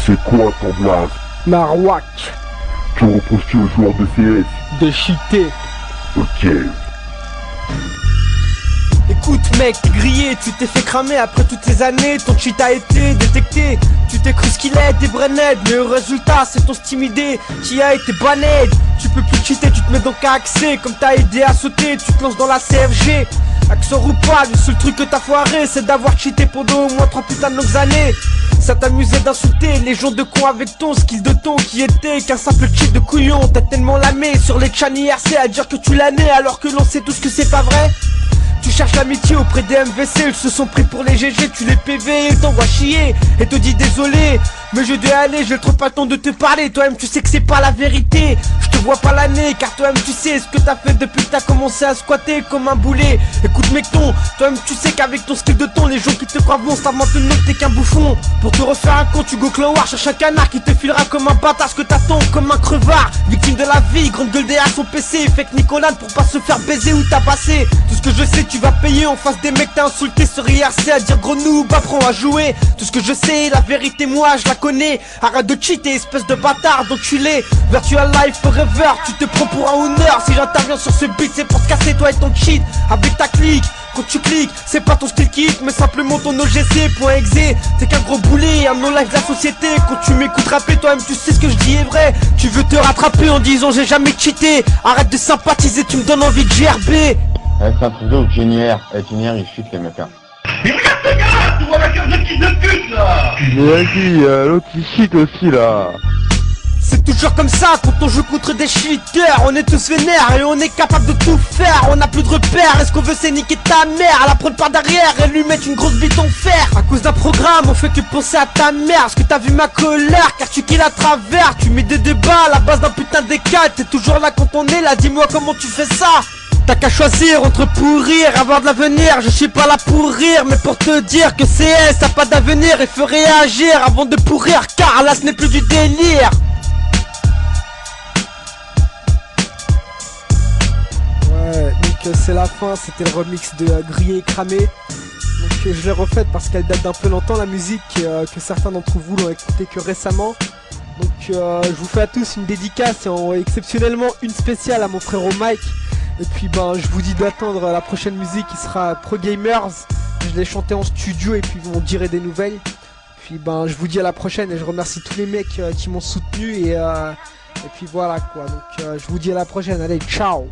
C'est quoi ton blaze? Marwak. Tu reposes-tu aux joueurs de CS? De cheater. Ok. Écoute mec, t'es grillé, tu t'es fait cramer après toutes ces années. Ton cheat a été détecté. Tu t'es cru ce qu'il est, des brainheads. Mais le résultat c'est ton Steam ID qui a été banned. Tu peux plus cheater, tu te mets donc à accès. Comme t'as aidé à sauter, tu te lances dans la CFG. Accent ou pas, le seul truc que t'as foiré c'est d'avoir cheaté pendant au moins 3 putains de longues années. Ça t'amusait d'insulter les gens de con avec ton skill de ton qui était qu'un simple cheat de couillon. T'as tellement lamé sur les chans IRC à dire que tu l'as né alors que l'on sait tous que c'est pas vrai. Tu cherches l'amitié auprès des MVC, ils se sont pris pour les GG, tu les PV, ils t'envoient chier et te dis désolé. Mais je dois aller, j'ai trop pas le temps de te parler, toi-même tu sais que c'est pas la vérité. Je te vois pas l'année, car toi-même tu sais ce que t'as fait depuis que t'as commencé à squatter comme un boulet. Écoute mec ton, toi-même tu sais qu'avec ton skill de ton, les gens qui te croient vont savent maintenant que t'es qu'un bouffon. Pour te refaire un con, tu go clan war, cherche un canard qui te filera comme un bâtard ce que t'attends, comme un crevard. Victime de la vie, grande gueule derrière son PC, fake Nicolas pour pas se faire baiser ou tabasser. Tout ce que je sais, tu vas payer en face des mecs t'as insulté sur IRC à dire gros noob, apprends à jouer. Tout ce que je sais, la vérité moi je la connais. Arrête de cheater espèce de bâtard d'enculé. Virtual life forever, tu te prends pour un honneur. Si j'interviens sur ce beat c'est pour te casser toi et ton cheat. Avec ta clique, quand tu cliques, c'est pas ton skill kick mais simplement ton OGC.exe. T'es qu'un gros boulet, un non-life de la société. Quand tu m'écoutes rapper, toi-même tu sais ce que je dis est vrai. Tu veux te rattraper en disant j'ai jamais cheaté. Arrête de sympathiser, tu me donnes envie de GRB. C'est un truc de ouf, Junior. Junior, il chute les mecs. Mais regarde ce gars, tu vois ma carte de fils de pute là. Mais vas-y, l'autre il cheat aussi là. C'est toujours comme ça quand on joue contre des cheaters. On est tous vénères et on est capable de tout faire. On n'a plus de repères, est-ce qu'on veut c'est niquer ta mère, la prendre par derrière et lui mettre une grosse bite en fer. À cause d'un programme on fait que penser à ta mère. Est-ce que t'as vu ma colère, car tu kills à travers. Tu mets des débats à la base d'un putain d'écart. T'es toujours là quand on est là, dis-moi comment tu fais ça. T'as qu'à choisir entre pourrir, avoir de l'avenir. Je suis pas là pour rire, mais pour te dire que CS t'as pas d'avenir. Et faut réagir avant de pourrir, car là ce n'est plus du délire. Ouais, donc c'est la fin, c'était le remix de Grillé et Cramé. Donc je l'ai refaite parce qu'elle date d'un peu longtemps la musique, que certains d'entre vous l'ont écouté que récemment. Donc je vous fais à tous une dédicace et exceptionnellement une spéciale à mon frérot Mike. Et puis ben je vous dis d'attendre la prochaine musique qui sera Pro Gamers. Je l'ai chanté en studio et puis on dirait des nouvelles. Puis ben je vous dis à la prochaine et je remercie tous les mecs qui m'ont soutenu et puis voilà quoi. Donc je vous dis à la prochaine, allez ciao.